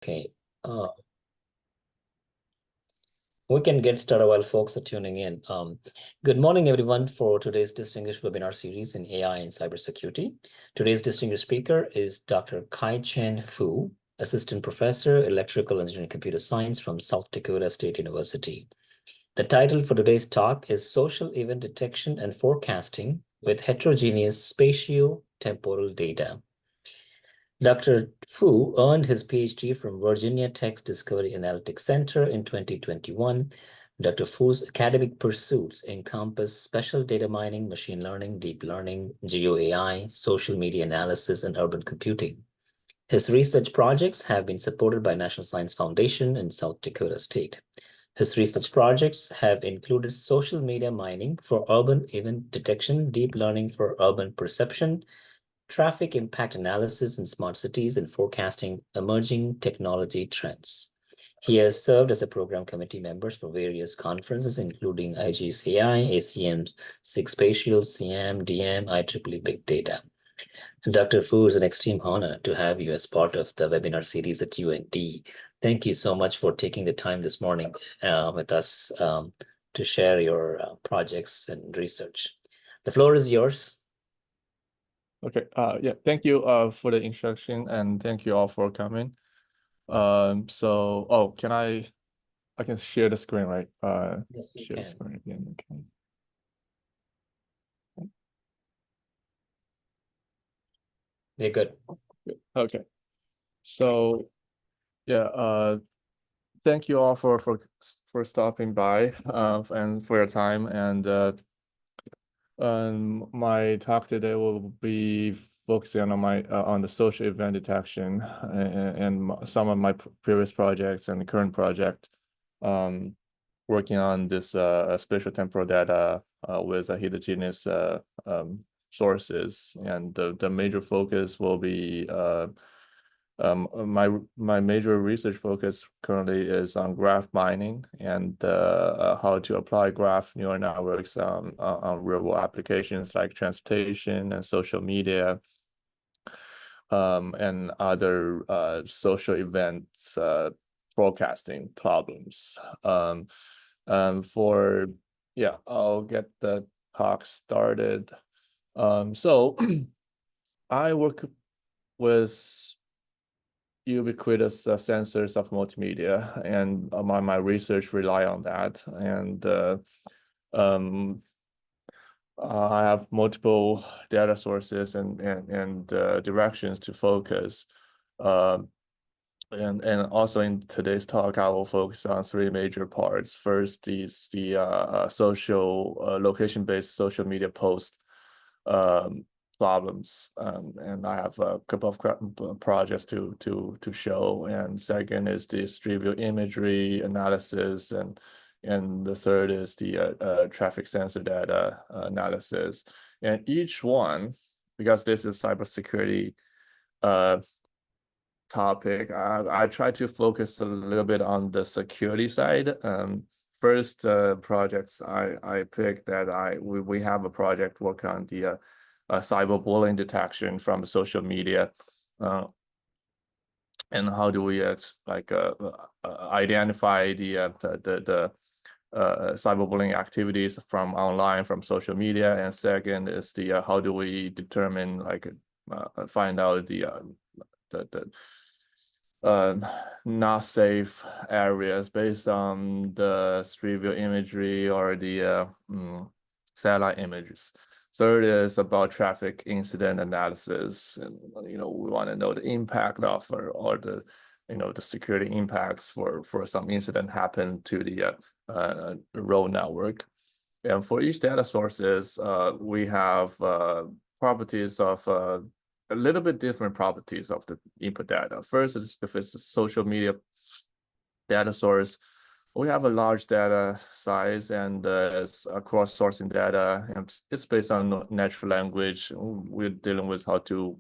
Okay, we can get started while folks are tuning in. Good morning, everyone, for today's distinguished webinar series in AI and cybersecurity. Today's distinguished speaker is Dr. Kai-Chen Fu, Assistant Professor, Electrical Engineering and Computer Science from South Dakota State University. The title for today's talk is Social Event Detection and Forecasting with Heterogeneous Spatiotemporal Data. Dr. Fu earned his PhD from Virginia Tech's Discovery Analytics Center in 2021. Dr. Fu's academic pursuits encompass special data mining, machine learning, deep learning, geo-AI, social media analysis, and urban computing. His research projects have been supported by National Science Foundation in South Dakota State. His research projects have included social media mining for urban event detection, deep learning for urban perception, traffic impact analysis in smart cities, and forecasting emerging technology trends. He has served as a program committee member for various conferences, including IGCI, ACM, SEECS Spatial, CM, DM, IEEE Big Data. And Dr. Fu, it's an extreme honor to have you as part of the webinar series at UND. Thank you so much for taking the time this morning with us to share your projects and research. The floor is yours. Okay, yeah, thank you for the introduction, and thank you all for coming. Can I can share the screen, right? Yes, you share can. the screen again, okay. You're good. Okay, so yeah, thank you all for stopping by and for your time. And my talk today will be focusing on the social event detection and some of my previous projects and the current project, working on this spatiotemporal data with heterogeneous sources. And the major focus will be my major research focus currently is on graph mining and how to apply graph neural networks on real world applications like transportation and social media, and other social events forecasting problems. I'll get the talk started. So I work with ubiquitous sensors of multimedia, and my research rely on that. And I have multiple data sources and directions to focus. And also in today's talk, I will focus on three major parts. First is the social location-based social media post problems, and I have a couple of projects to show. And second is the street view imagery analysis, and the third is the traffic sensor data analysis. And each one, because this is cybersecurity topic, I try to focus a little bit on the security side. First projects I picked that we have a project working on the cyberbullying detection from social media, and how do we identify the cyberbullying activities from online, from social media. And second is the how do we determine, find out the not safe areas based on the street view imagery or the satellite images. Third is about traffic incident analysis, and we want to know the impact of or the the security impacts for some incident happen to the road network. And for each data sources, we have properties of a little bit different properties of the input data. First is if it's a social media data source, we have a large data size, and it's a cross-sourcing data, and it's based on natural language. We're dealing with how to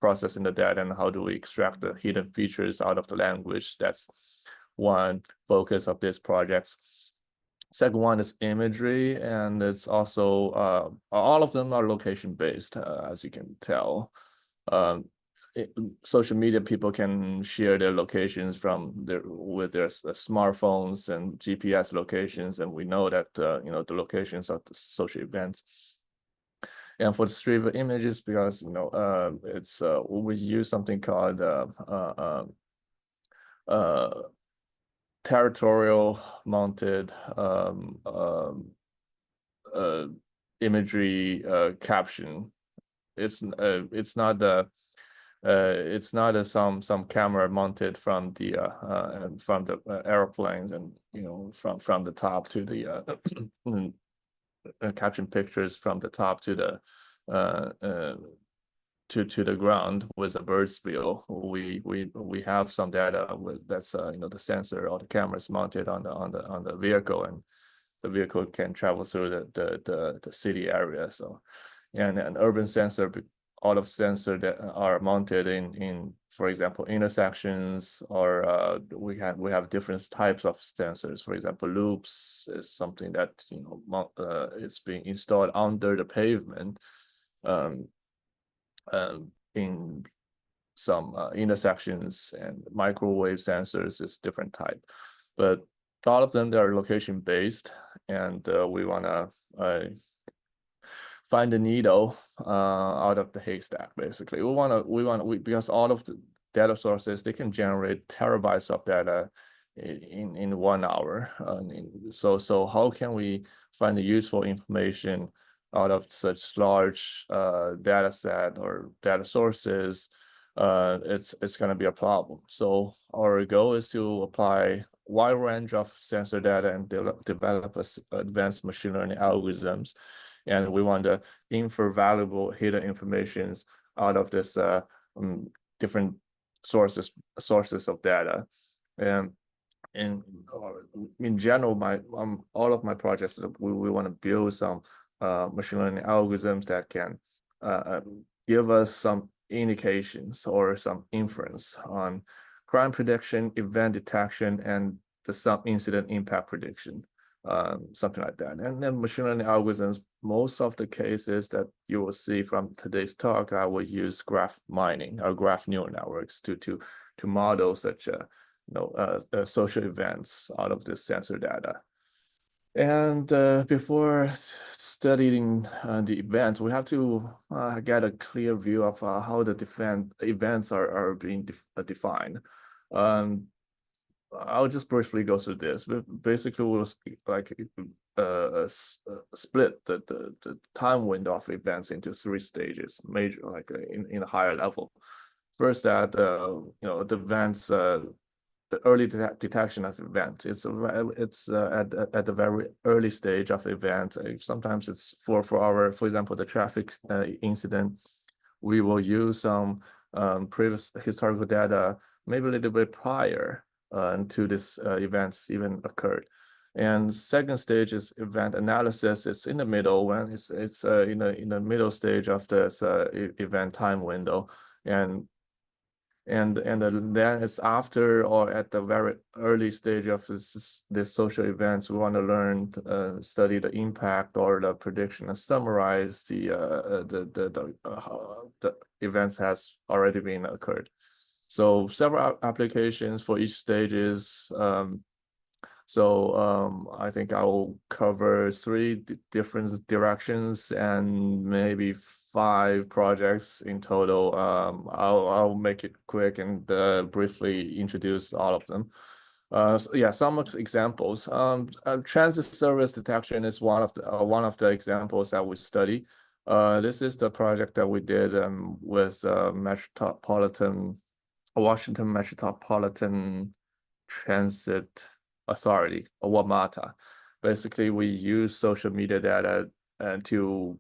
processing the data and how do we extract the hidden features out of the language. That's one focus of this project. Second one is imagery, and it's also all of them are location based, as you can tell. social media people can share their locations with their smartphones and GPS locations, and we know that the locations of the social events. And for the Street View images, because it's we use something called territorial mounted imagery caption. It's not some camera mounted from the airplanes, and from the top to the caption pictures from the top to the to the ground with a bird's view. We have some data that's the sensor or the cameras mounted on the vehicle, and the vehicle can travel through the city area. So, and an urban sensor, all of sensors that are mounted in for example intersections, or we have different types of sensors. For example, loops is something that it's being installed under the pavement in some intersections, and microwave sensors is different type, but all of them, they are location based, and we want to find the needle out of the haystack. Basically, because all of the data sources, they can generate terabytes of data in 1 hour. So how can we find the useful information out of such large data set or data sources? It's going to be a problem. So our goal is to apply wide range of sensor data and develop advanced machine learning algorithms. And we want to infer valuable hidden informations out of this different sources of data. And in general, all of my projects, we want to build some machine learning algorithms that can give us some indications or some inference on crime prediction, event detection, and some incident impact prediction, something like that. And then machine learning algorithms, most of the cases that you will see from today's talk, I will use graph mining or graph neural networks to model such social events out of this sensor data. And before studying the events, we have to get a clear view of how the events are being defined. I'll just briefly go through this. But basically, we'll split the time window of events into 3 stages, major, in a higher level. First, that the events. The early detection of event. It's at the very early stage of event. Sometimes it's for example, the traffic incident. We will use some previous historical data, maybe a little bit prior to this events even occurred. And second stage is event analysis. It's in the middle, when it's in the middle stage of this event time window, and then it's after or at the very early stage of this social events. We want to learn study the impact or the prediction and summarize the events has already been occurred. So several applications for each stages. I think I will cover 3 different directions and maybe 5 projects in total. I'll make it quick and briefly introduce all of them. Some examples. Transit service detection is one of the examples that we study. This is the project that we did with Washington Metropolitan Transit Authority, or WMATA. Basically, we use social media data to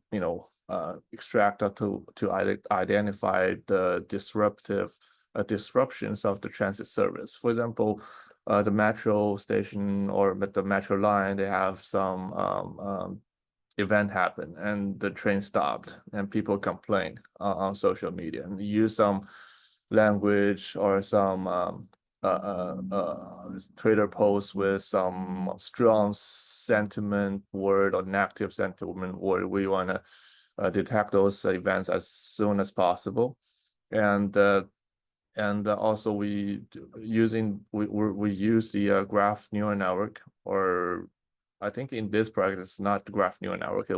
extract or to identify the disruptions of the transit service. For example, the metro station or the metro line, they have some event happen and the train stopped, and people complain on social media, and use some language or some Twitter post with some strong sentiment word or negative sentiment word. We want to detect those events as soon as possible. and also we use the graph neural network, or I think in this project it's not graph neural network.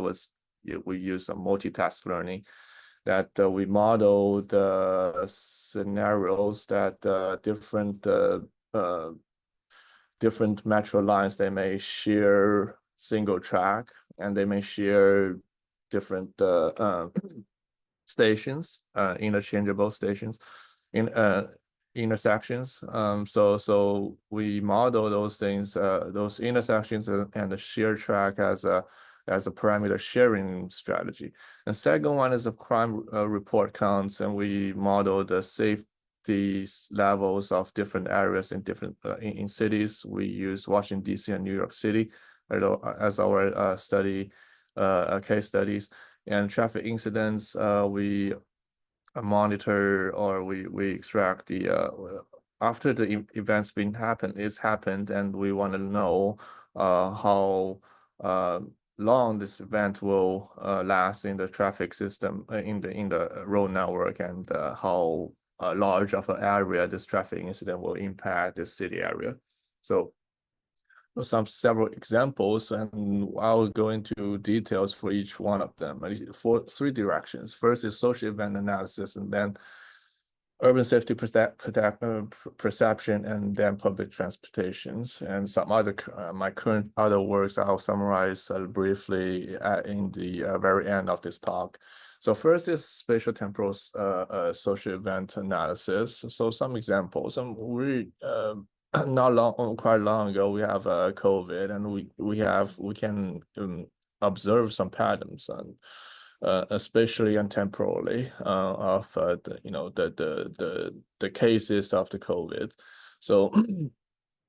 We use some multitask learning that we model the scenarios that different metro lines, they may share single track, and they may share different stations, interchangeable stations, in intersections. So we model those things, those intersections and the share track as a parameter sharing strategy. And second one is the crime report counts, and we model the safety levels of different areas in different in cities. We use Washington D.C. and New York City as our case studies. And traffic incidents, we monitor, or we extract the after the event's happened, and we want to know how long this event will last in the traffic system, in the road network, and how large of an area this traffic incident will impact the city area. So several examples, and I'll go into details for each one of them. For three directions. First is social event analysis, and then urban safety perception, and then public transportations. And some other my current other works I'll summarize briefly in the very end of this talk. So first is spatiotemporal social event analysis. So some examples. Quite long ago, we have COVID, and we can observe some patterns, and especially and temporally of the cases of the COVID. So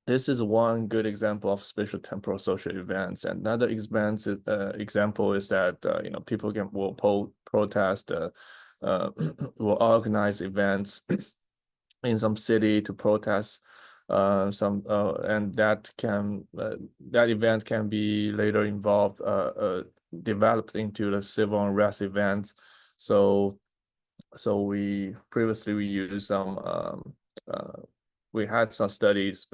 this is one good example of spatiotemporal social events. Another example is that people will protest, will organize events in some city to protest and that event can be later developed into the civil unrest events. So we used some we had some studies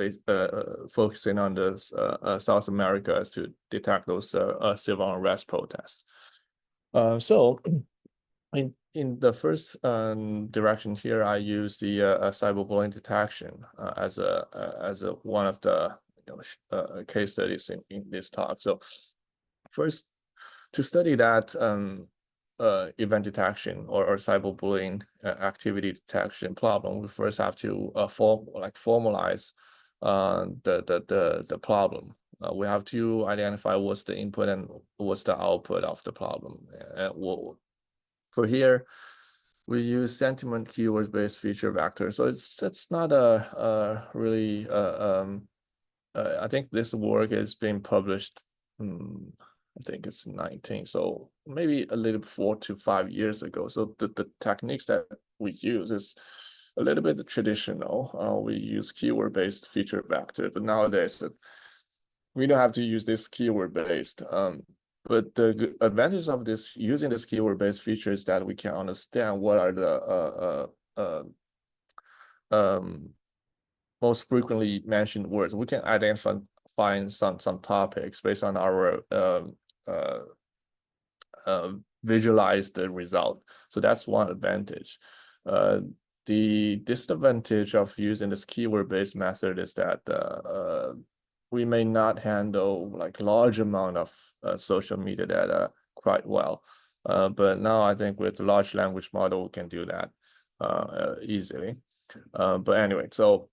focusing on this South America to detect those civil unrest protests. So in the first direction here, I use the cyberbullying detection as one of the case studies in this talk. So first, to study that event detection or cyberbullying activity detection problem, we first have to formalize the problem. We have to identify what's the input and what's the output of the problem. For here, we use sentiment keywords based feature vector. So it's not really I think this work is being published. I think it's 19, so maybe a little 4 to 5 years ago. So the techniques that we use is a little bit traditional. We use keyword based feature vector, but nowadays we don't have to use this keyword based. But the advantage of using this keyword-based feature is that we can understand what are the most frequently mentioned words. We can identify some topics based on our visualized result. So that's one advantage. The disadvantage of using this keyword-based method is that we may not handle large amount of social media data quite well. But now I think with the large language model, we can do that easily. But anyway, so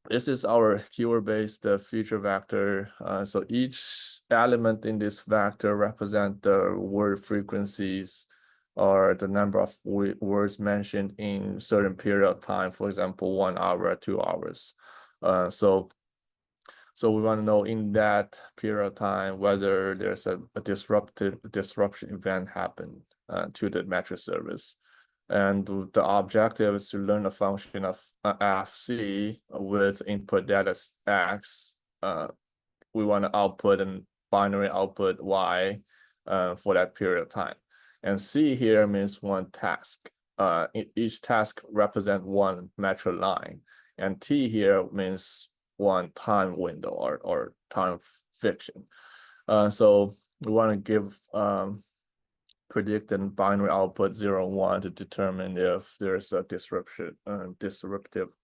this is our keyword-based feature vector. So each element in this vector represent the word frequencies or the number of words mentioned in certain period of time, for example, 1 hour, 2 hours. So we want to know in that period of time whether there's a disruption event happened to the metric service. And the objective is to learn a function of FC with input data X. We want to output a binary output Y for that period of time. And C here means one task. each task represent one metric line, and T here means one time window or time fiction. So we want to give predicted binary output 0 and 1 to determine if there's a disruptive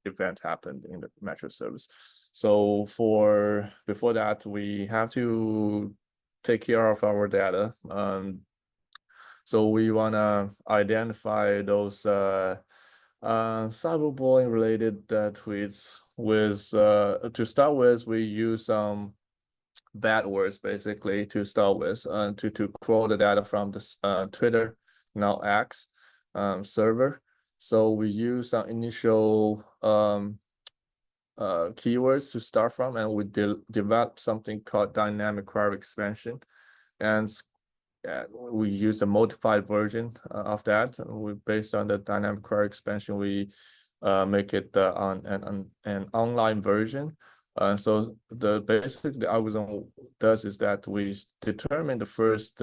event happened in the metric service. So before that, we have to take care of our data. So we want to identify those cyberbullying related tweets with to start with. We use some bad words basically to start with to quote the data from this Twitter, now X, server. So we use some initial keywords to start from, and we develop something called dynamic query expansion, and we use a modified version of that. Based on the dynamic query expansion, we make it on an online version. So basically the algorithm does is that we determine the first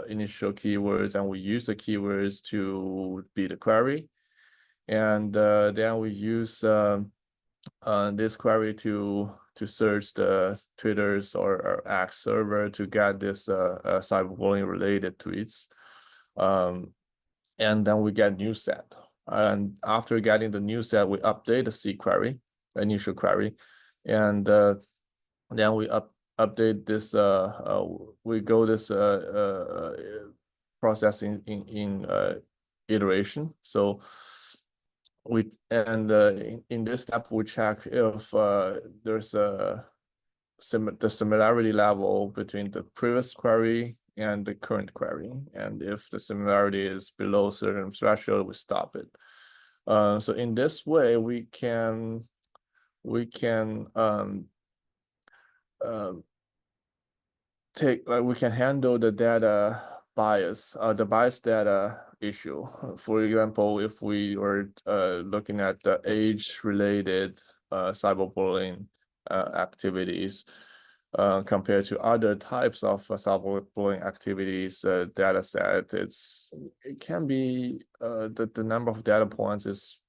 initial keywords, and we use the keywords to be the query, and then we use this query to search the Twitter's or X server to get this cyberbullying related tweets, and then we get new set. And after getting the new set, we update the C query, initial query, and then we update this. We go this process in iteration. So in this step we check if there's the similarity level between the previous query and the current query, and if the similarity is below certain threshold, we stop it. So in this way we can we can handle the data bias, the bias data issue. For example, if we were looking at the age-related cyberbullying activities compared to other types of cyberbullying activities data set, it can be the number of data points is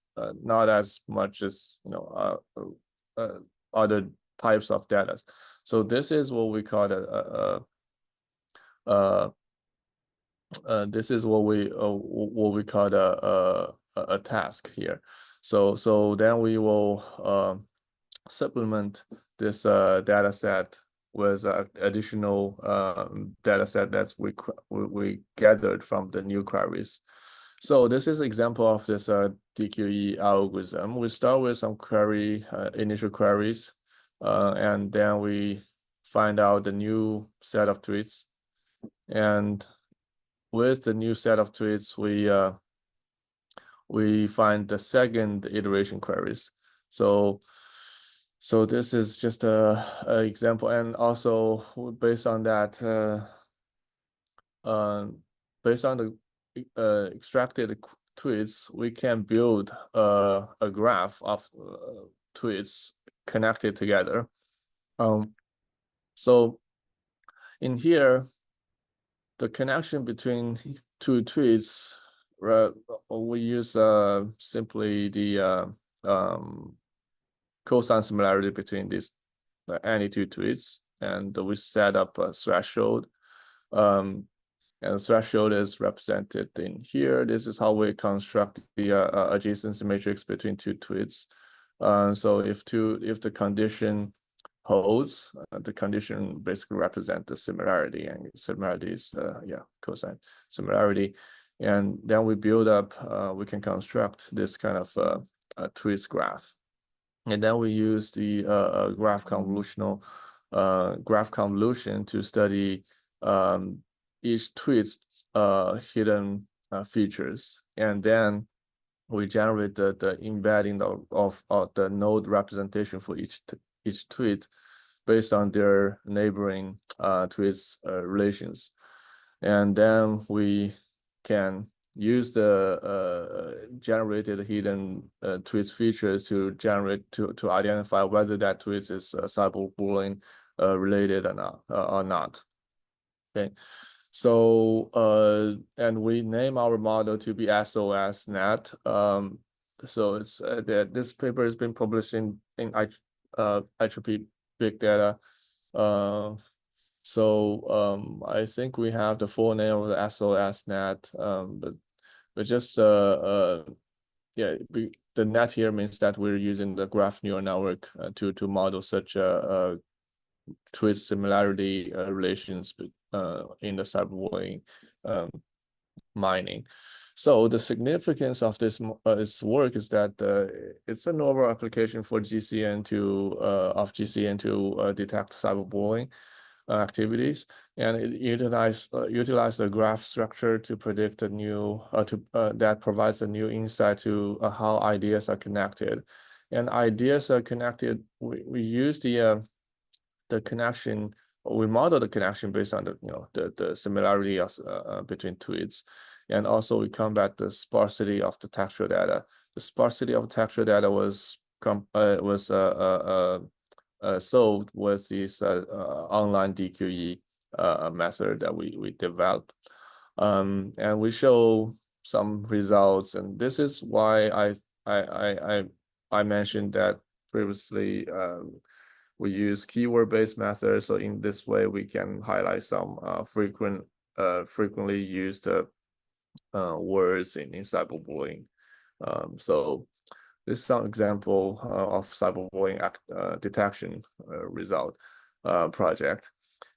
not as much as other types of data. So this is what we call this is what we call a task here. So then we will supplement this data set with additional data set that we gathered from the new queries. So this is an example of this DQE algorithm. We start with some initial queries, and then we find out the new set of tweets, and with the new set of tweets, we find the second iteration queries. So this is just a example, and also based on that, based on the extracted tweets, we can build a graph of tweets connected together. So in here, the connection between two tweets, we use simply the cosine similarity between these any two tweets, and we set up a threshold. And the threshold is represented in here. This is how we construct the adjacency matrix between two tweets. So if the condition holds, the condition basically represent the similarity, and similarity is cosine similarity, and then we build up. We can construct this kind of tweets graph, and then we use the graph convolution to study each tweet's hidden features, and then we generate the embedding of the node representation for each tweet based on their neighboring tweets relations, and then we can use the generated hidden tweets features to identify whether that tweet is cyberbullying related or not. Okay, So and we name our model to be SOSNet. So it's that this paper has been published in IEEE Big Data. I think we have the full name of the SOSNet, but just yeah, the net here means that we're using the graph neural network to model such a twist similarity relations in the cyberbullying mining. So the significance of this work is that it's a novel application for GCN to detect cyberbullying activities, and it utilize the graph structure to predict a new that provides a new insight to how ideas are connected, and ideas are connected. We use the connection. We model the connection based on the similarity of, between tweets, and also we combat the sparsity of the textual data. The sparsity of textual data was solved with this online DQE method that we developed, and we show some results. And this is why I mentioned that previously. We use keyword-based methods, so in this way we can highlight some frequently used words in cyberbullying. So this is some example of cyberbullying detection result project.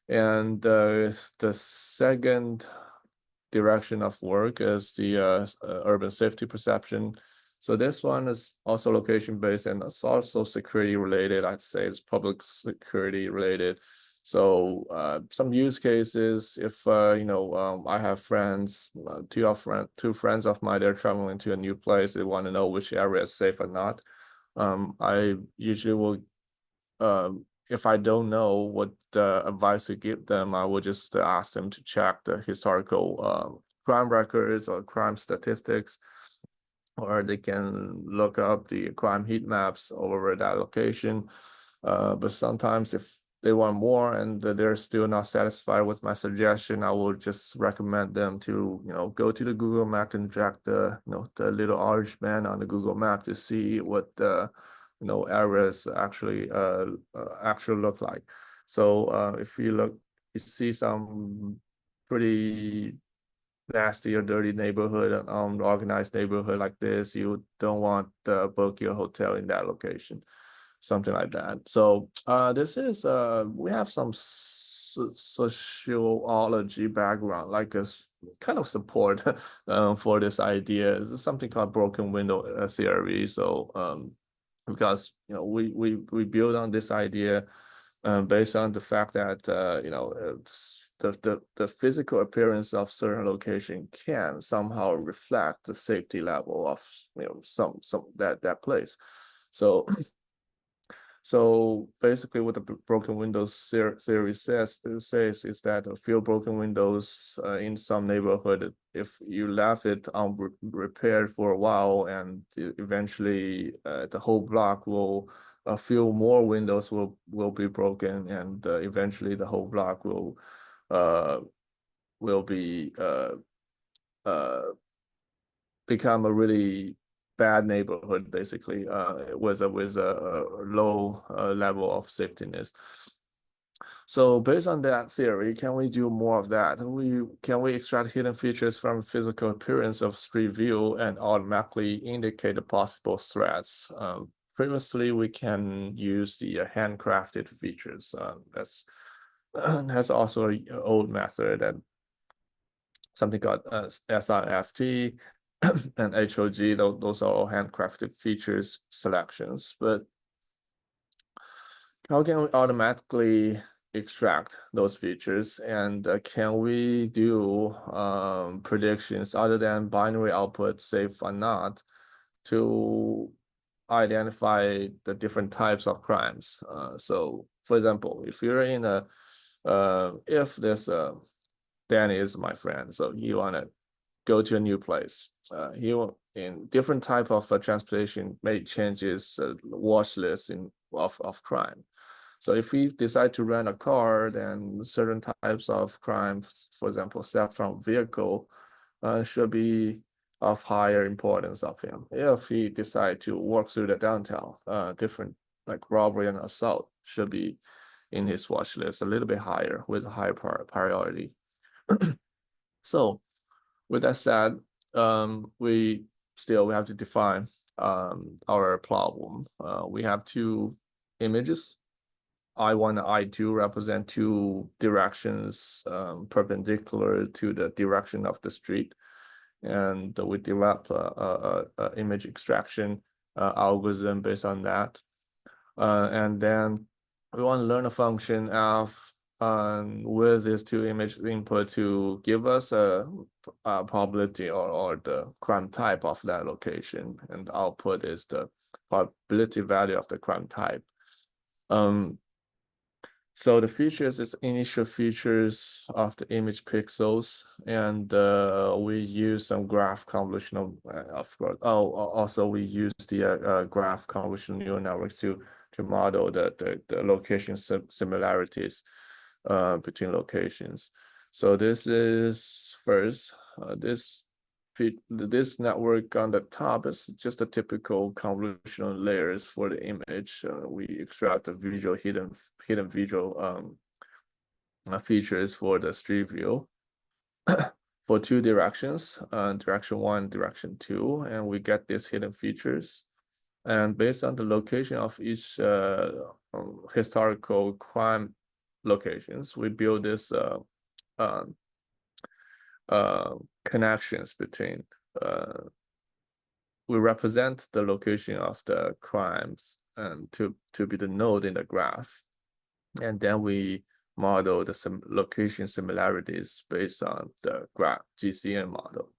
And the second direction of work is the urban safety perception. So this one is also location-based and it's also security-related. I'd say it's public security-related. So some use cases, if I have friends, two friends of mine, they're traveling to a new place, they want to know which area is safe or not. I usually will, if I don't know what advice to give them, I would just ask them to check the historical crime records or crime statistics, or they can look up the crime heat maps over that location. But sometimes if they want more and they're still not satisfied with my suggestion, I will just recommend them to go to the Google map and drag the the little orange man on the Google map to see what the areas actually look like. So if you see some pretty nasty or dirty neighborhood, organized neighborhood like this, you don't want to book your hotel in that location, something like that. So this is we have some sociology background, like a kind of support for this idea. It's something called broken window theory. So because we build on this idea based on the fact that the physical appearance of certain location can somehow reflect the safety level of some that place. So so basically what the broken windows theory says is that a few broken windows in some neighborhood, if you left it unrepaired for a while, and eventually the whole block will a few more windows will be broken, and eventually the whole block will be become a really bad neighborhood, basically, with a low level of safetiness. So based on that theory, can we do more of that? Can we extract hidden features from physical appearance of street view and automatically indicate the possible threats? Previously, we can use the handcrafted features. That's also an old method, and something called SIFT and HOG. Those are all handcrafted features selections. But how can we automatically extract those features, and can we do predictions other than binary output, safe or not, to identify the different types of crimes? So for example, if you're in a if this Danny is my friend, so he want to go to a new place. He will, in different type of transportation, make changes watch list of crime. So if we decide to rent a car, then certain types of crimes, for example, theft from vehicle, should be of higher importance of him. If he decide to walk through the downtown, different like robbery and assault should be in his watch list a little bit higher with a higher priority. So with that said, we have to define our problem. We have two images. I1 and I2 represent two directions perpendicular to the direction of the street. And we develop a image extraction algorithm based on that. And then we want to learn a function f with these two image input to give us a probability or the crime type of that location, and the output is the probability value of the crime type. So the features is initial features of the image pixels, and we use some graph convolutional, of course. Also we use the graph convolutional neural networks to model the location similarities between locations. So this is first this network on the top is just a typical convolutional layers for the image. We extract the visual hidden visual features for the street view for two directions, direction 1, direction 2, and we get these hidden features. And based on the location of each historical crime locations, we build this connections between we represent the location of the crimes and to be the node in the graph, and then we model the location similarities based on the graph GCN model.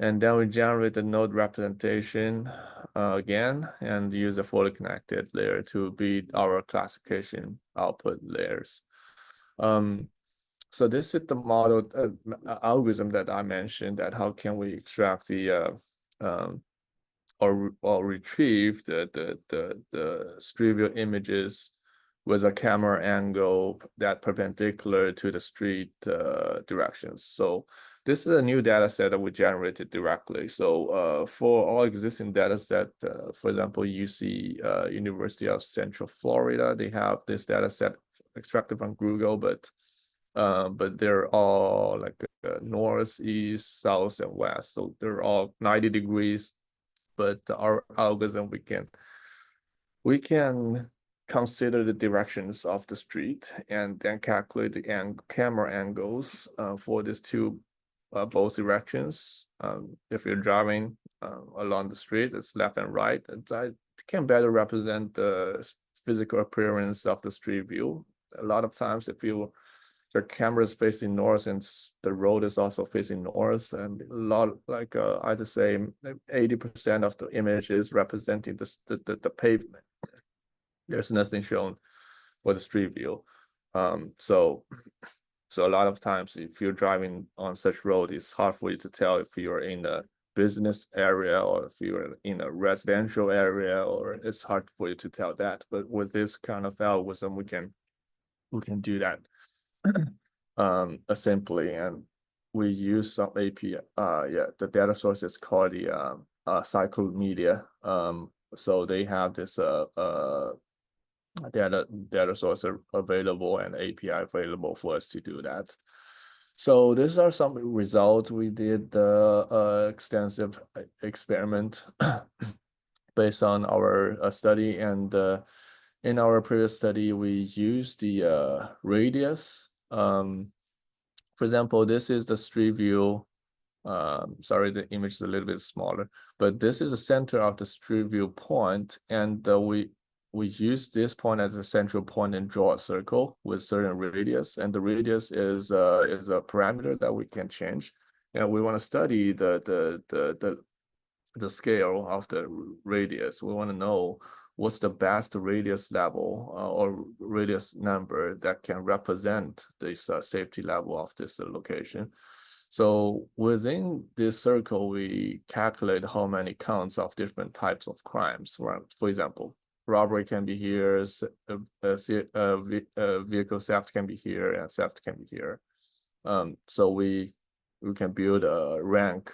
And then we generate the node representation again and use a fully connected layer to be our classification output layers. So this is the model algorithm that I mentioned, that how can we extract the or retrieve the street view images with a camera angle that perpendicular to the street directions. So this is a new data set that we generated directly. So for all existing data set, for example, UC University of Central Florida, they have this data set extracted from Google, but they're all like north, east, south, and west. So they're all 90 degrees, but our algorithm, we can consider the directions of the street and then calculate the camera angles for these two both directions. If you're driving along the street, it's left and right. It can better represent the physical appearance of the street view. A lot of times, if your camera is facing north and the road is also facing north, and a lot, like I'd say 80% of the image is representing the pavement. There's nothing shown for the street view. So a lot of times, if you're driving on such road, it's hard for you to tell if you're in a business area or if you're in a residential area, or it's hard for you to tell that. But with this kind of algorithm, we can do that simply, and we use some API. The data source is called the Cyclomedia. So they have this data source available and API available for us to do that. So these are some results. We did the extensive experiment based on our study, and in our previous study, we used the radius. For example, this is the street view. Sorry, the image is a little bit smaller, but this is the center of the street view point, and we use this point as a central point and draw a circle with certain radius, and the radius is a parameter that we can change, and we want to study the scale of the radius. We want to know what's the best radius level or radius number that can represent this safety level of this location. So within this circle, we calculate how many counts of different types of crimes. For example, robbery can be here, vehicle theft can be here, and theft can be here. So we can build a rank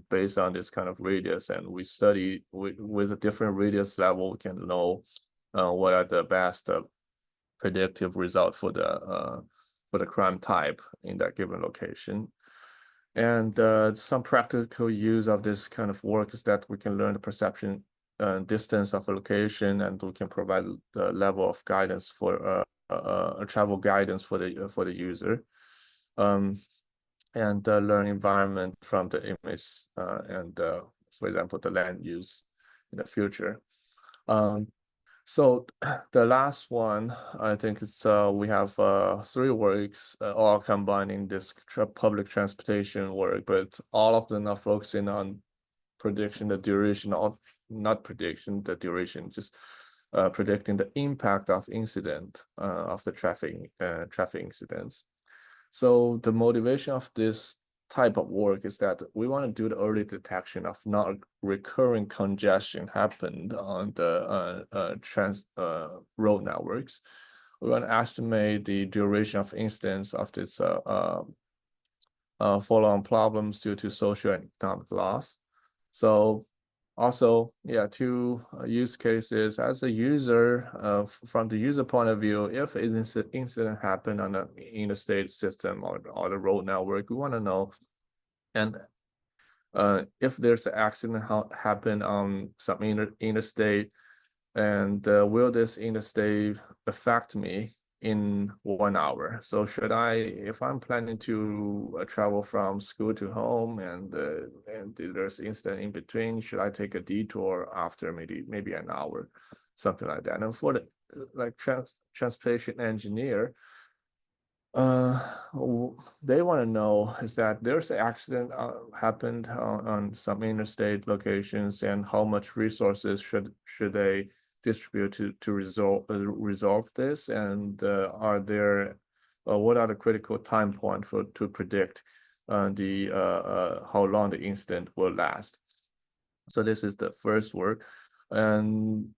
based on this kind of radius, and we study with a different radius level, we can know what are the best predictive result for the crime type in that given location. And some practical use of this kind of work is that we can learn the perception distance of a location, and we can provide the level of guidance for travel guidance for the user, and learn environment from the image, and for example, the land use in the future. So the last one, I think it's we have 3 works all combining this public transportation work, but all of them are focusing on prediction, the duration of, not prediction, the duration, just predicting the impact of incident of the traffic incidents. So the motivation of this type of work is that we want to do the early detection of non-recurring congestion happened on the road networks. We want to estimate the duration of incidents of this follow-on problems due to social and economic loss. So also, yeah, 2 use cases as a user, from the user point of view, if an incident happened on the interstate system or the road network, we want to know, and if there's an accident happen on some interstate, and will this interstate affect me in 1 hour? So should I, if I'm planning to travel from school to home, and there's incident in between, should I take a detour after maybe an hour, something like that? And for the like transportation engineer, they want to know is that there's an accident happened on some interstate locations, and how much resources should they distribute to resolve this, and are there what are the critical time points to predict how long the incident will last. So this is the first work, and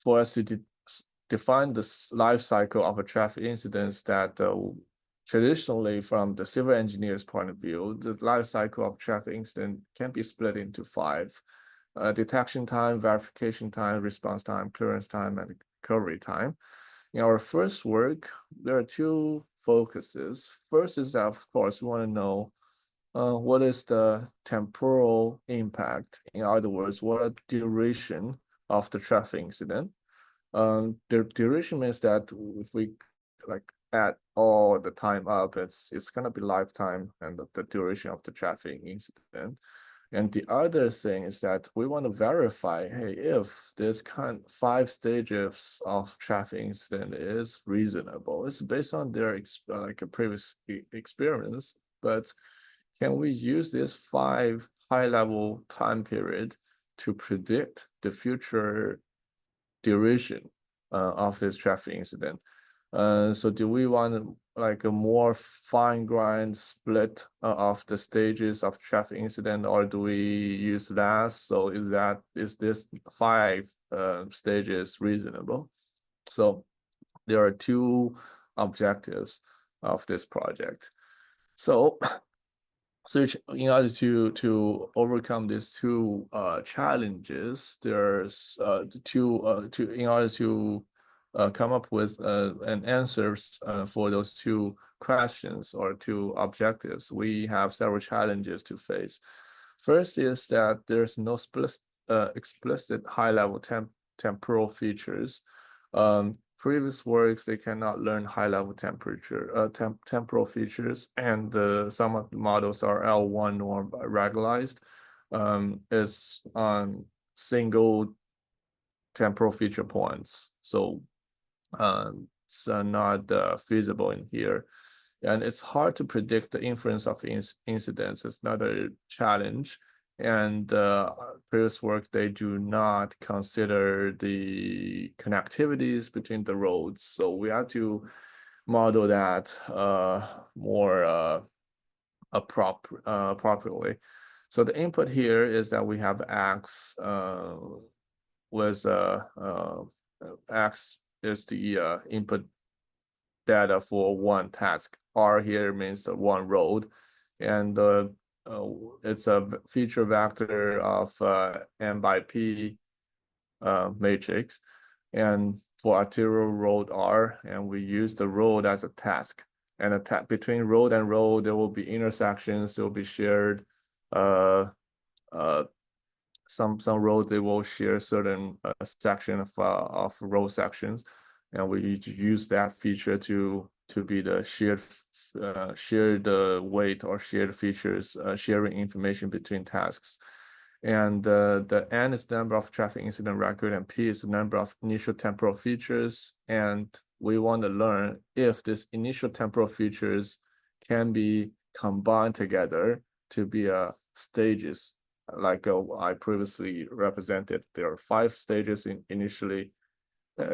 for us to define the life cycle of a traffic incident, that traditionally, from the civil engineer's point of view, the life cycle of traffic incident can be split into 5: detection time, verification time, response time, clearance time, and recovery time. In our first work, there are 2 focuses. First is that, of course, we want to know what is the temporal impact. In other words, what are the duration of the traffic incident. The duration means that if we add all the time up, it's gonna be lifetime and the duration of the traffic incident. And the other thing is that we want to verify, hey, if this 5 stages of traffic incident is reasonable. It's based on their a previous experience, but can we use this 5 high-level time period to predict the future duration of this traffic incident? So do we want a more fine-grained split of the stages of traffic incident, or do we use less? So is this 5 stages reasonable? So there are 2 objectives of this project. So in order to overcome these 2 challenges, there's in order to come up with an answers for those 2 questions or 2 objectives, we have several challenges to face. First is that there's no explicit high-level temporal features. Previous works, they cannot learn high-level temporal features, and some of the models are L1 norm regularized. It's on single temporal feature points, so it's not feasible in here, and it's hard to predict the inference of incidents. It's another challenge. And previous work, they do not consider the connectivities between the roads, so we have to model that more appropriately. So the input here is that we have X, with X is the input data for one task. R here means the one road, and it's a feature vector of M by P matrix, and for arterial road R, and we use the road as a task. And between road and road, there will be intersections. There will be shared. Some roads they will share certain section of road sections, and we use that feature to be the shared weight or shared features, sharing information between tasks. And the N is the number of traffic incident record, and P is the number of initial temporal features. And we want to learn if these initial temporal features can be combined together to be stages. Like I previously represented, there are 5 stages initially.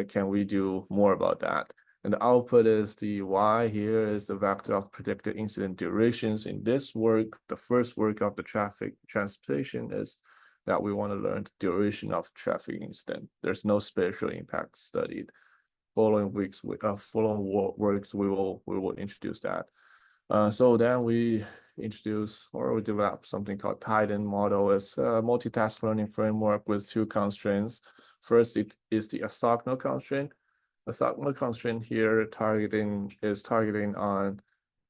Can we do more about that? And the output is the Y here is the vector of predicted incident durations. In this work, the first work of the traffic transportation is that we want to learn the duration of traffic incident. There's no spatial impact studied. Following works, we will introduce that. So then we introduce or we develop something called Titan model. It's a multitask learning framework with 2 constraints. First, it is the orthogonal constraint. Orthogonal constraint here is targeting on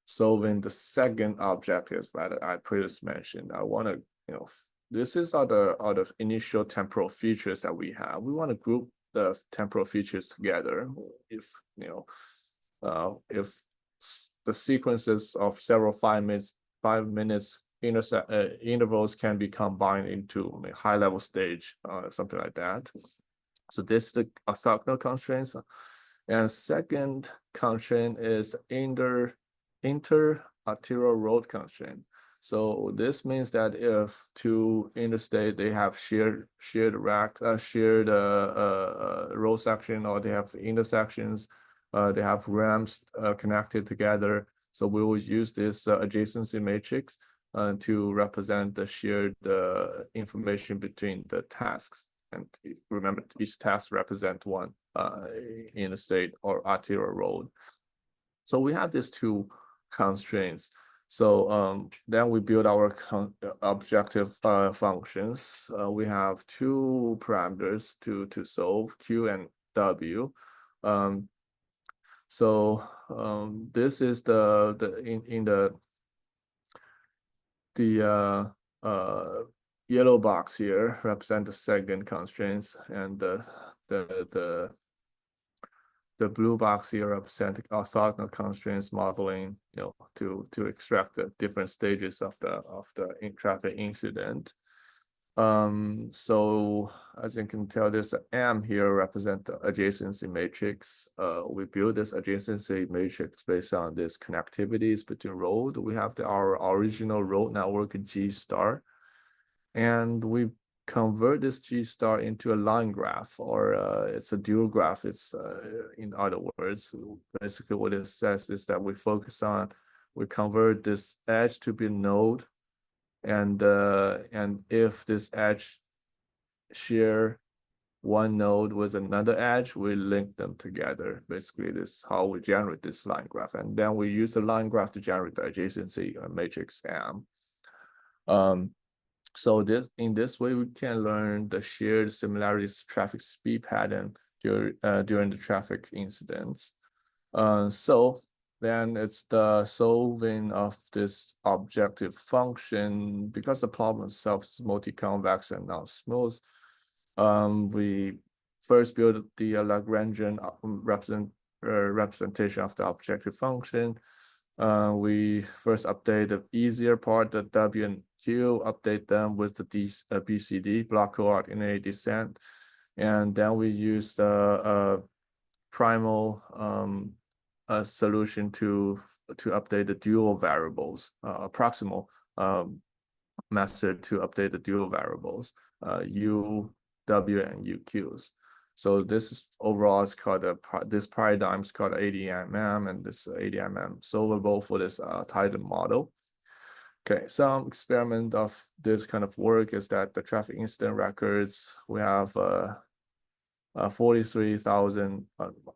solving the second objective that I previously mentioned. I want to, this is are the initial temporal features that we have. We want to group the temporal features together. If if the sequences of several 5 minutes intervals can be combined into a high-level stage, something like that. So this is the orthogonal constraints. And second constraint is inter-arterial road constraint. So this means that if 2 interstate, they have shared road section, or they have intersections, they have ramps connected together. So we will use this adjacency matrix to represent the shared information between the tasks. And remember, each task represents one interstate or arterial road. So we have these 2 constraints. So then we build our objective functions. We have 2 parameters to solve, Q and W. This is the yellow box here represent the second constraints, and the blue box here represent orthogonal constraints modeling, to extract the different stages of the traffic incident. So as you can tell, this M here represent the adjacency matrix. We build this adjacency matrix based on these connectivities between road. We have our original road network G star, and we convert this G star into a line graph, or it's a dual graph. It's in other words, basically what it says is that we convert this edge to be a node, and if this edge share one node with another edge, we link them together. Basically, this is how we generate this line graph, and then we use the line graph to generate the adjacency matrix M. So in this way, we can learn the shared similarities traffic speed pattern during the traffic incidents. So then it's the solving of this objective function. Because the problem itself is multi-convex and non-smooth, we first build the Lagrangian representation of the objective function. We first update the easier part, the W and Q, update them with the BCD, block coordinate descent. And then we use the primal solution to update the dual variables, proximal method to update the dual variables, U, W, and UQs. So this is overall is called this paradigm is called ADMM, and this ADMM solvable for this Titan model. Okay, some experiment of this kind of work is that the traffic incident records, we have 43,000,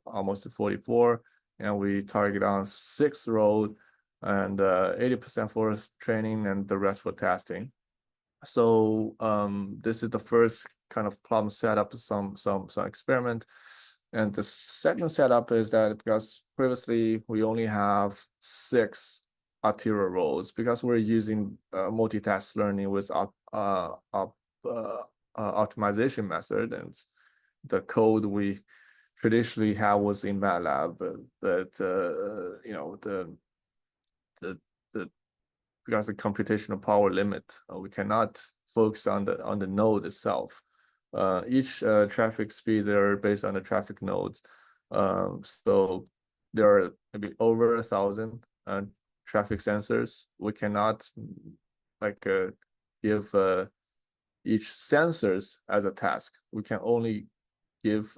almost 44, and we target on 6 road and 80% for training and the rest for testing. So this is the first kind of problem setup, some experiment. And the second setup is that because previously we only have 6 arterial roads, because we're using multitask learning with optimization method, and the code we traditionally have was in MATLAB, but you know, the because the computational power limit, we cannot focus on the node itself. Each traffic speed, they're based on the traffic nodes. So there are maybe over 1,000 traffic sensors. We cannot like give each sensors as a task. We can only give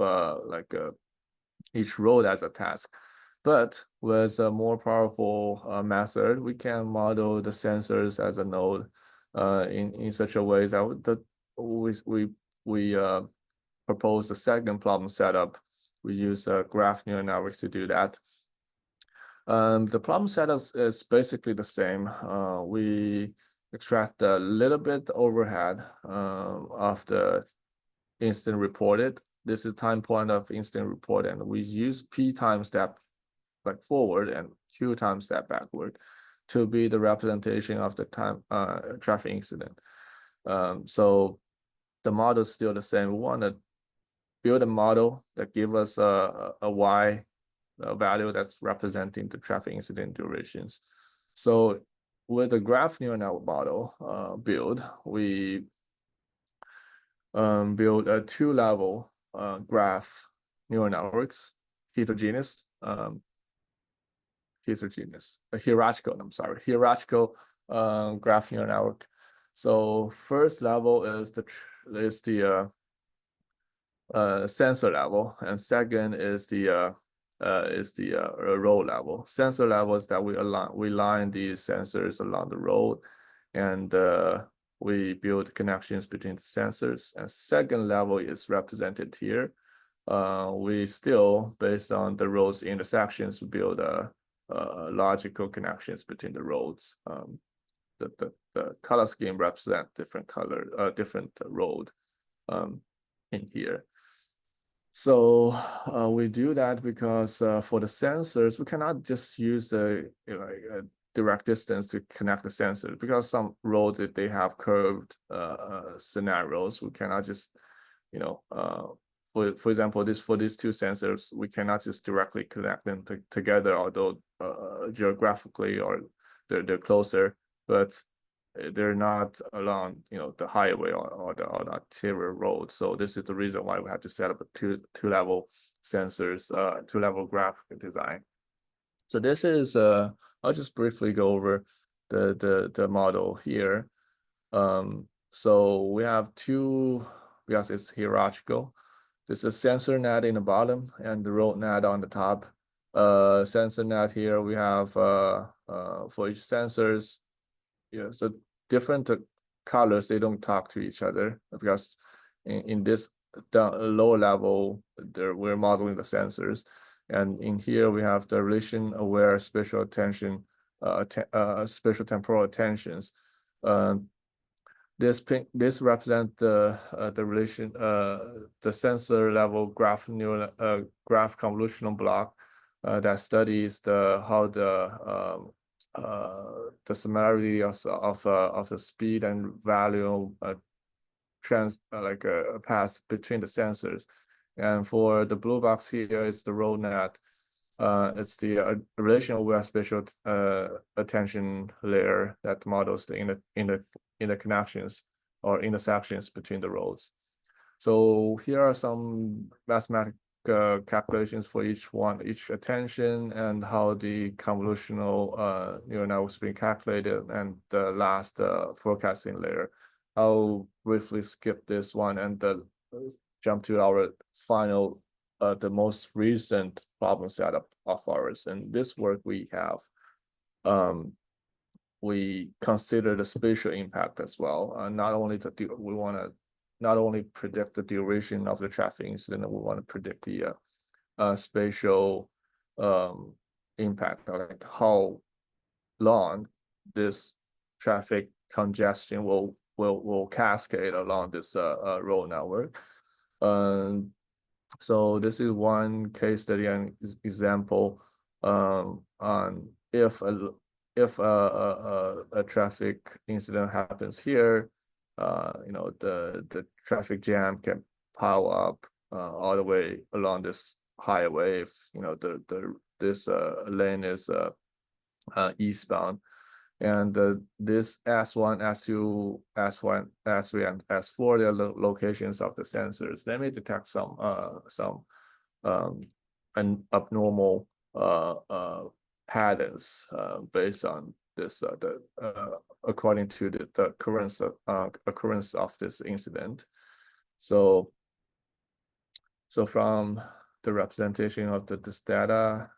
each road as a task. But with a more powerful method, we can model the sensors as a node in such a way that we propose the second problem setup. We use graph neural networks to do that. The problem setup is basically the same. We extract a little bit overhead of the instant reported. This is time point of instant report, and we use P time step like forward and Q time step backward to be the representation of the time traffic incident. So the model is still the same. We want to build a model that give us a Y value that's representing the traffic incident durations. So with the graph neural network model build, we build a 2-level graph neural networks, heterogeneous, hierarchical graph neural network. So first level is the sensor level, and second is the road level. Sensor level is that we line these sensors along the road, and we build connections between the sensors. And second level is represented here. We still, based on the roads intersections, build logical connections between the roads. The color scheme represent different road in here. So we do that because for the sensors, we cannot just use the direct distance to connect the sensors, because some roads, if they have curved scenarios, we cannot just, for example, for these 2 sensors, we cannot just directly connect them together, although geographically or they're closer, but they're not along the highway or the arterial road. So this is the reason why we have to set up a two-level sensors, 2-level graph design. So this is I'll just briefly go over the model here. So we have 2, because it's hierarchical. This is sensor net in the bottom and the road net on the top. Sensor net here we have for each sensors. Yeah, so different colors, they don't talk to each other, because in this lower level, we're modeling the sensors. And in here we have the relation aware spatial attention, spatiotemporal attentions. This represents the relation, the sensor level graph convolutional block that studies how the similarity of the speed and value pass between the sensors. And for the blue box here is the road net. It's the relational aware spatial attention layer that models the interconnections or intersections between the roads. So here are some mathematical calculations for each attention, and how the convolutional neural networks being calculated, and the last forecasting layer. I'll briefly skip this one and jump to our final, the most recent problem setup of ours. And this work we have, we consider the spatial impact as well. Not only we want to not only predict the duration of the traffic incident, we want to predict the spatial impact, like how long this traffic congestion will cascade along this road network. So this is one case study and example on if a traffic incident happens here, the traffic jam can pile up all the way along this highway if this lane is eastbound, and this S1, S2, S1, S3, and S4, they are locations of the sensors. They may detect some an abnormal patterns based on this according to the occurrence of this incident. So from the representation of this data,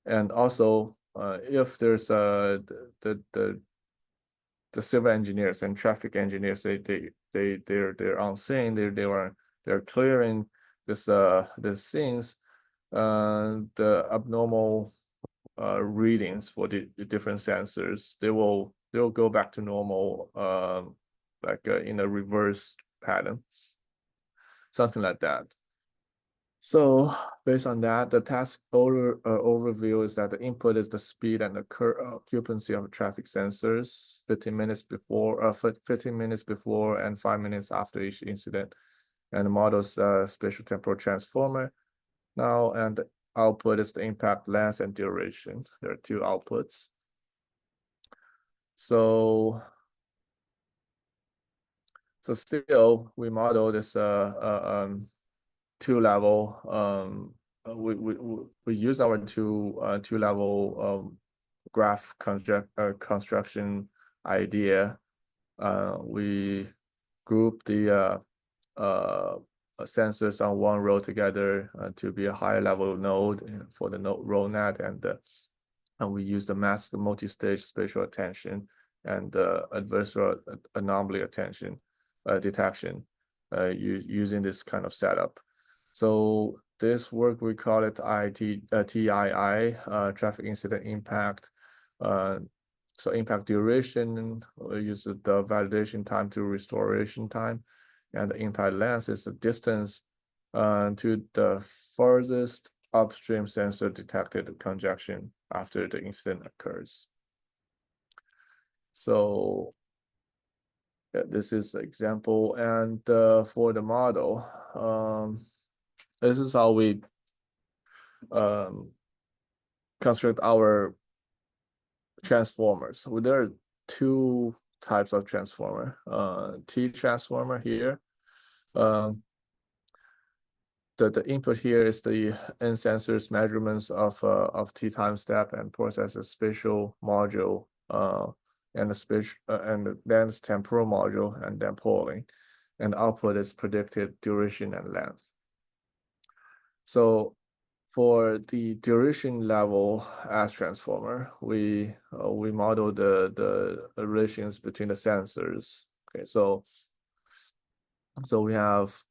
and also if there's the civil engineers and traffic engineers, they're on scene, they're clearing this scenes, the abnormal readings for the different sensors, they'll go back to normal, like in a reverse pattern, something like that. So based on that, the task overview is that the input is the speed and the occupancy of traffic sensors 15 minutes before and 5 minutes after each incident, and the model's spatiotemporal transformer. Now, and the output is the impact length and duration. There are two outputs. So still we model this two-level. We use our two-level graph construction idea. We group the sensors on one row together to be a higher level node for the row net, and we use the mask multi-stage spatial attention and adversarial anomaly attention detection using this kind of setup. So this work, we call it TII, traffic incident impact. So impact duration, we use the validation time to restoration time, and the impact length is the distance to the furthest upstream sensor detected congestion after the incident occurs. So yeah, this is the example, and for the model, this is how we construct our transformers. So there are two types of transformer. T transformer here. The input here is the N sensors measurements of T time step and processes spatial module and the spatial and then it's temporal module and then polling, and output is predicted duration and length. So for the duration level as transformer, we model the relations between the sensors. Okay, so we have,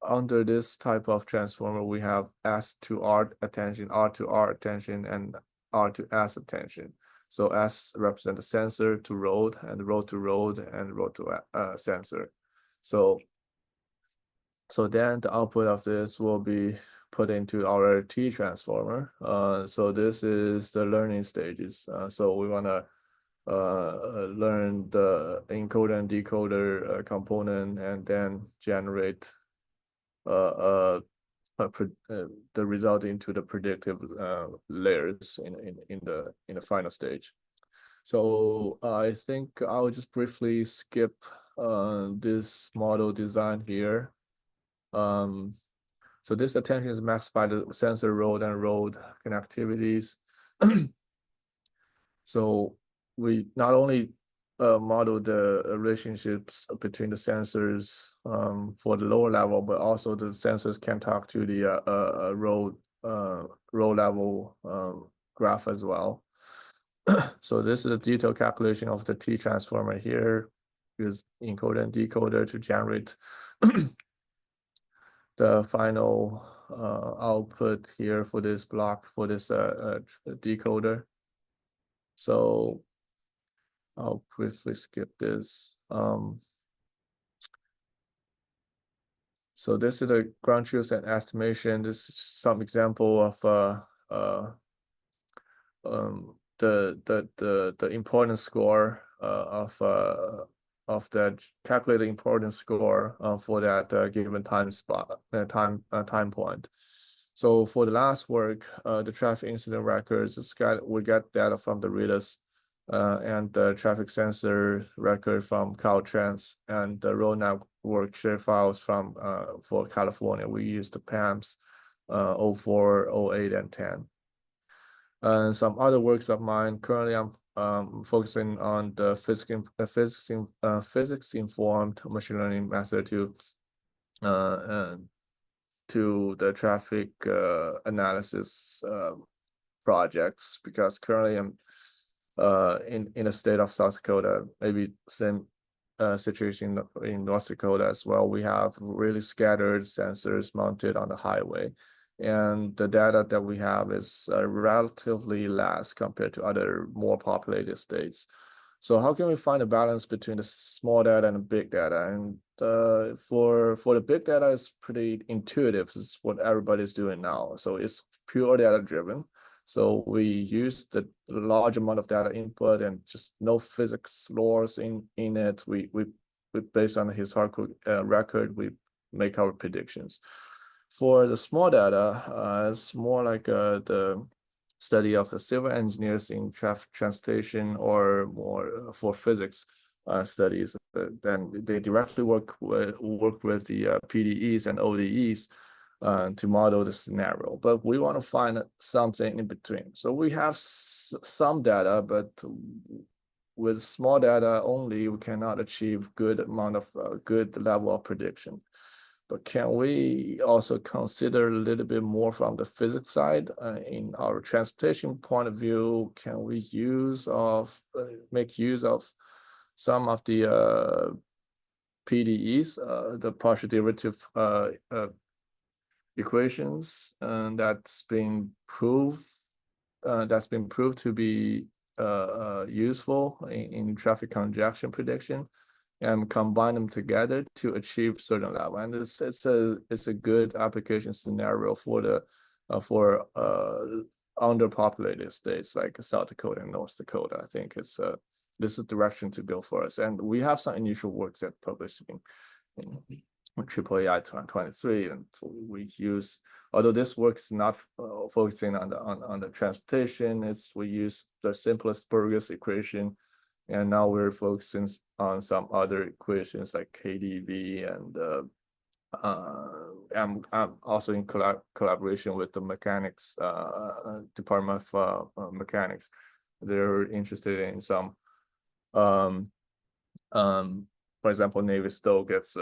under this type of transformer, we have S to R attention, R to R attention, and R to S attention. So S represents the sensor to road, and road to road, and road to sensor. So then the output of this will be put into our T transformer. So this is the learning stages. So we want to learn the encoder and decoder component, and then generate the result into the predictive layers in the final stage. So I think I'll just briefly skip this model design here. So this attention is maxed by the sensor road and road connectivities. So we not only model the relationships between the sensors for the lower level, but also the sensors can talk to the road level graph as well. So this is a detailed calculation of the T transformer here. use encoder and decoder to generate the final output here for this block, for this decoder. So I'll briefly skip this. So this is the ground truth and estimation. This is some example of the importance score of the calculated importance score for that given time point. So for the last work, the traffic incident records, we get data from the readers and the traffic sensor record from Caltrans, and the road network share files from for California. We use the PAMs 04, 08, and 10. And some other works of mine. Currently, I'm focusing on the physics informed machine learning method to the traffic analysis projects, because currently I'm in the state of South Dakota, maybe same situation in North Dakota as well. We have really scattered sensors mounted on the highway, and the data that we have is relatively less compared to other more populated states. So how can we find a balance between the small data and the big data? And for the big data, it's pretty intuitive. It's what everybody's doing now. So it's pure data driven. So we use the large amount of data input and just no physics laws in it. We based on the historical record, we make our predictions. For the small data, it's more like the study of the civil engineers in transportation, or more for physics studies. Then they directly work with the PDEs and ODEs to model the scenario, but we want to find something in between. So we have some data, but with small data only, we cannot achieve good amount of good level of prediction. But can we also consider a little bit more from the physics side in our transportation point of view? Can we make use of some of the PDEs, the partial derivative equations, that's been proved to be useful in traffic congestion prediction, and combine them together to achieve certain level. And it's a good application scenario for the underpopulated states like South Dakota and North Dakota. I think this is the direction to go for us. And we have some initial works that published in AAAI 2023, and we use, although this work is not focusing on the transportation, we use the simplest Burgers equation, and now we're focusing on some other equations like KDV, and I'm also in collaboration with the mechanics Department of Mechanics. They're interested in some for example, Navier-Stokes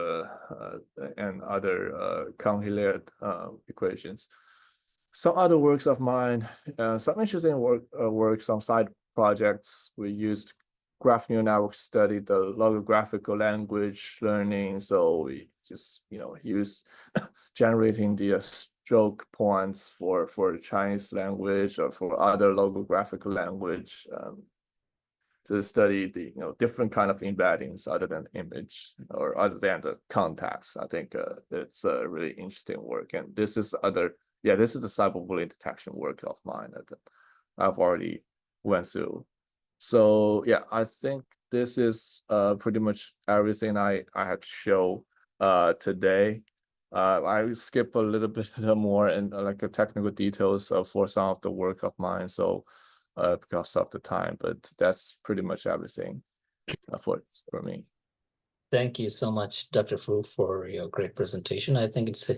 and other Cahn-Hilliard equations. Some other works of mine, some interesting work, some side projects. We used graph neural networks to study the logographical language learning. So we just use generating the stroke points for the Chinese language or for other logographical language. To study the different kind of embeddings other than image or other than the context. I think it's a really interesting work, and this is the cyberbullying detection work of mine that I've already went through. So yeah, I think this is pretty much everything I had to show today. I skip a little bit more and like technical details for some of the work of mine. So because of the time, but that's pretty much everything for me. Thank you so much, Dr. Fu, for your great presentation. I think it's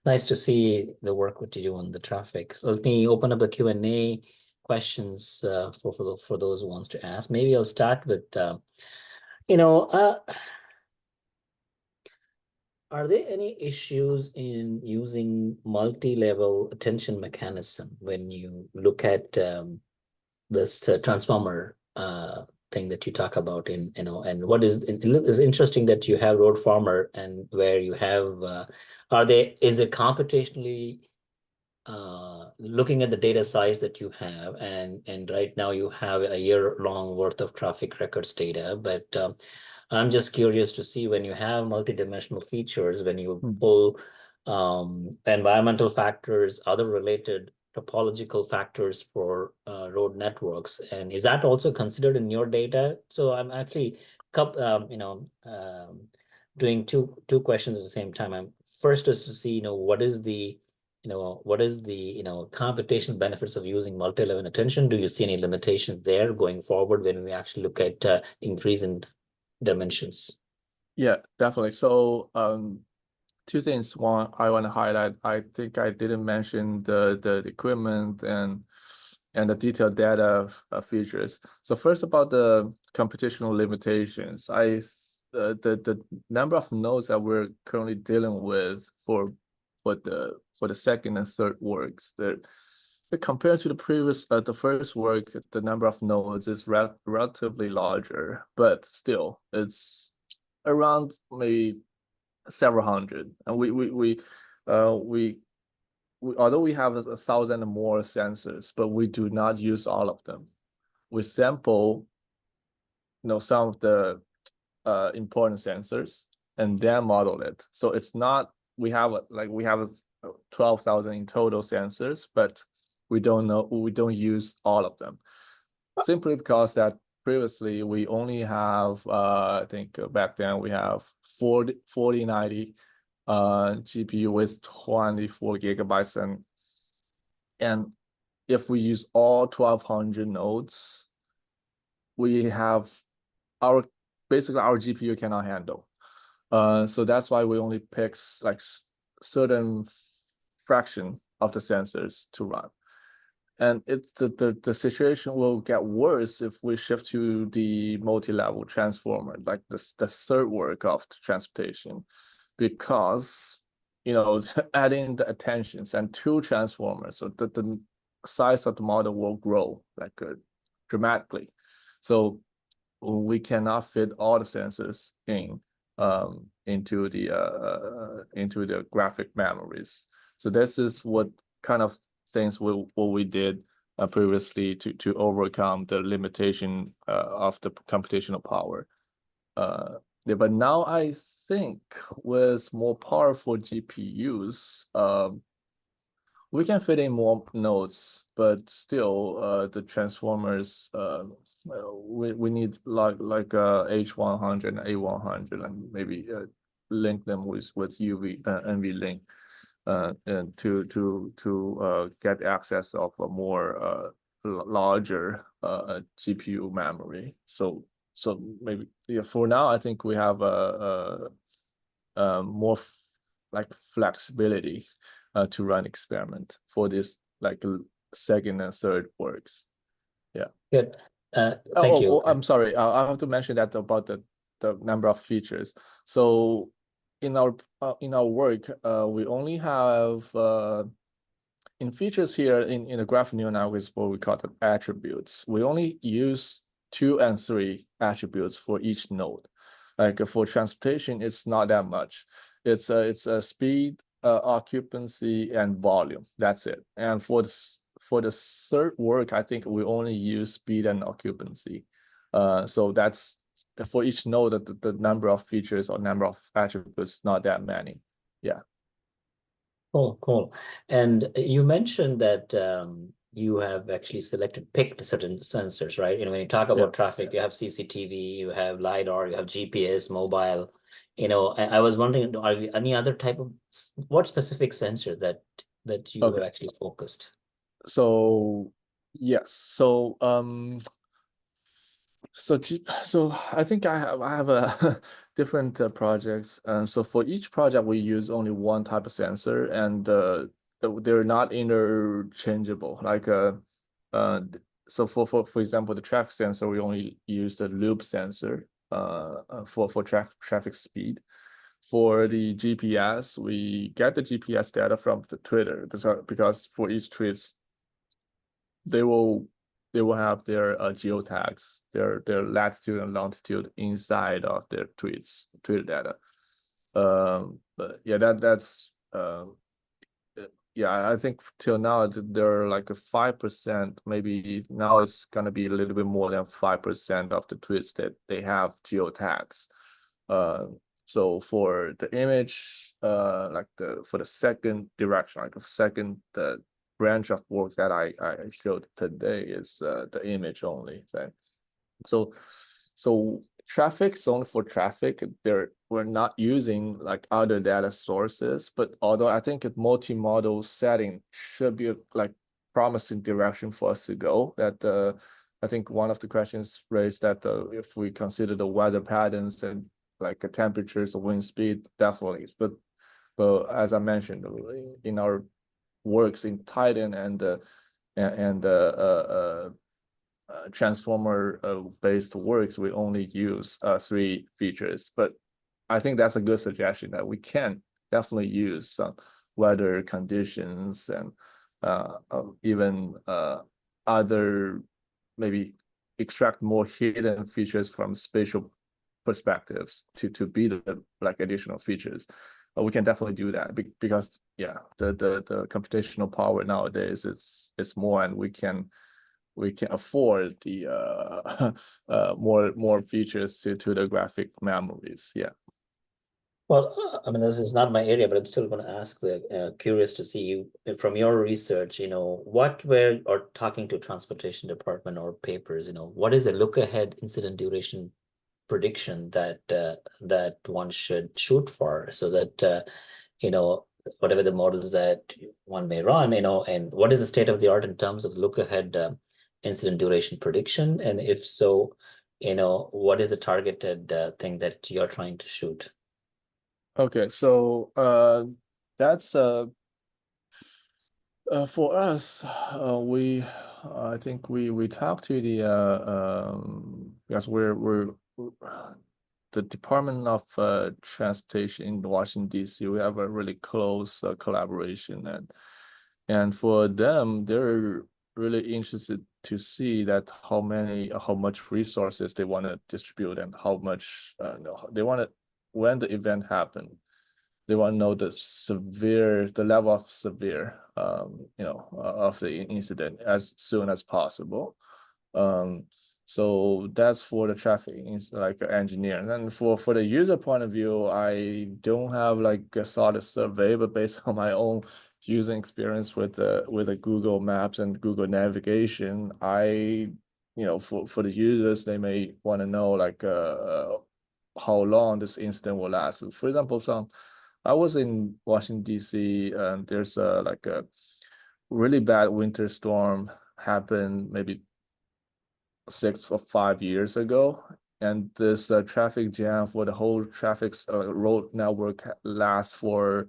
nice to see the work what you do on the traffic. So let me open up a Q&A questions for those who wants to ask. Maybe I'll start with, are there any issues in using multi-level attention mechanism when you look at this transformer thing that you talk about in, and what is interesting that you have road farmer and where you have, is it computationally looking at the data size that you have, and right now you have a year-long worth of traffic records data, but I'm just curious to see when you have multidimensional features, when you pull environmental factors, other related topological factors for road networks, and is that also considered in your data? So I'm actually, doing two questions at the same time. I'm first is to see, what is the computational benefits of using multi-level attention? Do you see any limitations there going forward when we actually look at increase in dimensions? Yeah, definitely. So two things. One, I want to highlight. I think I didn't mention the equipment and the detailed data features. So first about the computational limitations. The number of nodes that we're currently dealing with for the second and third works, compared to the previous the first work, the number of nodes is relatively larger, but still it's around maybe several hundred. And we although we have 1,000 more sensors, but we do not use all of them. We sample some of the important sensors and then model it. So it's not, we have 12,000 in total sensors, but we don't use all of them, simply because that previously we only have I think back then we have 4090 GPU with 24 gigabytes, and if we use all 1,200 nodes, we have basically our GPU cannot handle. So that's why we only pick like certain fraction of the sensors to run. And it's the situation will get worse if we shift to the multi-level transformer, like the third work of the transportation, because adding the attentions and two transformers, so the size of the model will grow like dramatically. So we cannot fit all the sensors into the graphic memories. So this is what kind of things what we did previously to overcome the limitation of the computational power. Yeah, but now I think with more powerful GPUs, we can fit in more nodes, but still the transformers we need like H100 and A100, and maybe link them with UV NVLink and to get access of a more larger GPU memory. So maybe for now I think we have a more like flexibility to run experiment for this like second and third works. Yeah. Good. Thank you. I'm sorry. I have to mention that about the number of features. So in our work, we only have in features here in the graph neural network is what we call the attributes. We only use 2 and 3 attributes for each node. Like for transportation, it's not that much. It's a speed, occupancy, and volume. That's it. And for the third work, I think we only use speed and occupancy. So that's for each node, the number of features or number of attributes, not that many. Yeah. Cool. And you mentioned that you have actually picked certain sensors, right? When you talk about traffic, you have CCTV, you have LiDAR, you have GPS, mobile. I was wondering, are there any other type of, what specific sensor that you have actually focused? So yes. So I think I have a different projects. So for each project we use only one type of sensor, and they're not interchangeable. Like so for example, the traffic sensor, we only use the loop sensor for traffic speed. For the GPS, we get the GPS data from the Twitter, because for each tweets they will they will have their geotags, their latitude and longitude inside of their Twitter data. But yeah, that's yeah, I think till now they're like a 5%, maybe now it's gonna be a little bit more than 5% of the tweets that they have geotags. So for the image, like for the second direction, like the second branch of work that I showed today is the image only thing. So traffic is only for traffic. We're not using like other data sources, but although I think a multi-model setting should be like promising direction for us to go. That I think one of the questions raised that if we consider the weather patterns and like temperatures or wind speed, definitely. But as I mentioned in our works in Titan and transformer based works, we only use 3 features. But I think that's a good suggestion that we can definitely use some weather conditions and even other, maybe extract more hidden features from spatial perspectives to be the like additional features. But we can definitely do that because yeah, the computational power nowadays is more, and we can afford the more features to the graphic memories. Yeah. Well, I mean, this is not my area, but I'm still going to ask. Curious to see you from your research. What were or talking to transportation department or papers. What is a look ahead incident duration prediction that one should shoot for, so that whatever the models that one may run, and what is the state of the art in terms of look ahead incident duration prediction, and if so, what is the targeted thing that you're trying to shoot? Okay, so that's for us, we I think we talked to the because we're the Department of Transportation in Washington D.C. We have a really close collaboration, and for them, they're really interested to see that how much resources they want to distribute and how much they want to, when the event happened, they want to know the level of severe of the incident as soon as possible. So that's for the traffic like engineer. And for the user point of view, I don't have like a solid survey, but based on my own using experience with the Google Maps and Google Navigation, for the users, they may want to know like how long this incident will last. For example, I was in Washington D.C. and there's like a really bad winter storm happened maybe 6 or 5 years ago, and this traffic jam for the whole traffic road network lasts for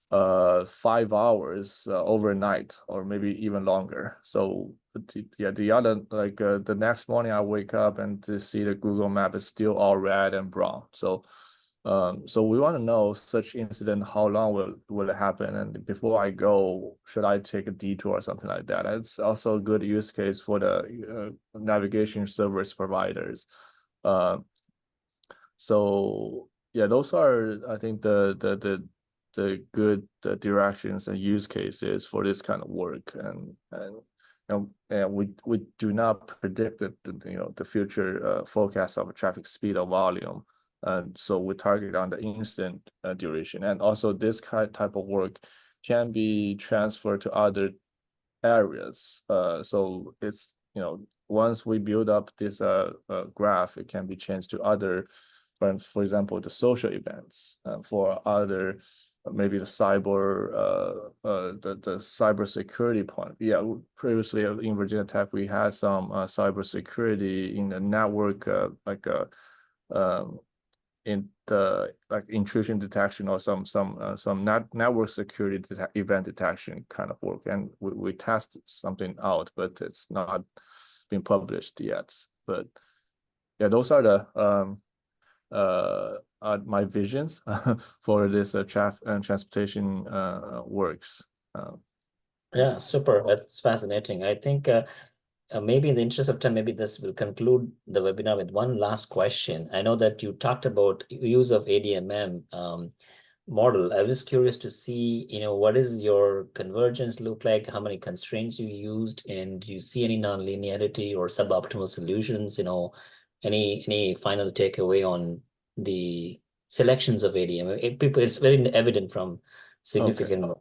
5 hours overnight, or maybe even longer. So the other like the next morning I wake up and to see the Google map is still all red and brown. So we want to know such incident, how long will it happen, and before I go, should I take a detour or something like that? It's also a good use case for the navigation service providers. So yeah, those are, I think, the good directions and use cases for this kind of work, and we do not predict the future forecast of traffic speed or volume. And so we target on the instant duration, and also this type of work can be transferred to other areas. So it's once we build up this graph, it can be changed to other, for example, the social events, for other maybe the cyber security point. Yeah, previously in Virginia Tech we had some cyber security in the network, in the like intrusion detection or some network security event detection kind of work, and we tested something out, but it's not been published yet. But yeah, those are the my visions for this transportation works. Yeah, super. That's fascinating. I think maybe in the interest of time, maybe this will conclude the webinar with one last question. I know that you talked about use of ADMM model. I was curious to see, what is your convergence look like? How many constraints you used, and do you see any nonlinearity or suboptimal solutions? Any final takeaway on the selections of ADM? It's very evident from Okay. significant.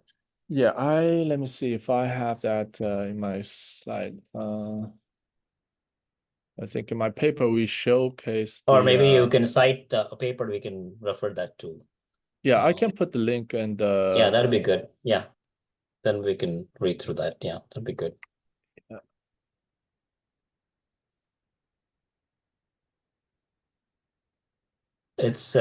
Yeah, let me see if I have that in my slide. I think in my paper we showcase Or maybe you the can cite a paper, we can refer that to. yeah, I can put the link and Yeah, that'd be good. Yeah. Then we can read through that. Yeah, that'd be good. It's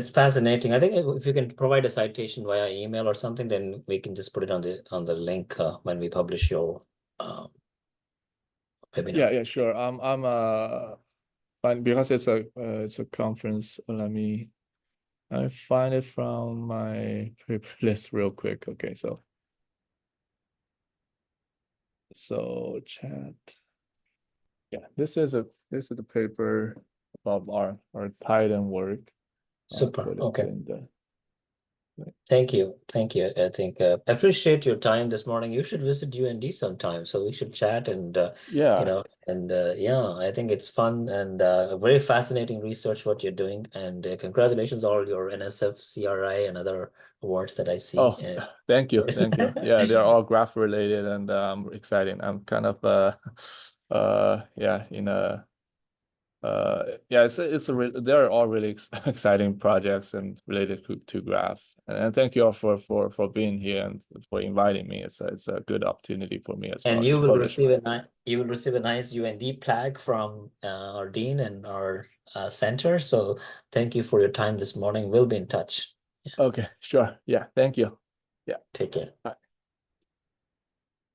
fascinating. I think if you can provide a citation via email or something, then we can just put it on the link when we publish your webinar. yeah, sure. I'm fine because it's a conference. I find it from my paper list real quick. Okay, so chat. Yeah, this is the paper about our Titan work. I'll Super. put it Okay. in the Thank you. Thank you. I think appreciate your time this morning. You should visit UND sometime, so we should chat and yeah. yeah, I think it's fun and very fascinating research what you're doing. And congratulations all your NSF, CRI, and other awards that I see. Oh, thank you, thank you. Yeah, they're all graph related and exciting. I'm kind of yeah, in a yeah, they're all really exciting projects and related to graph. And thank you all for being here and for inviting me. It's a good opportunity for me as And well you to will publish receive my. you will receive a nice UND plaque from our dean and our center. So thank you for your time this morning. We'll be in touch. Okay, sure. Yeah, thank you. Yeah. Take care. Bye.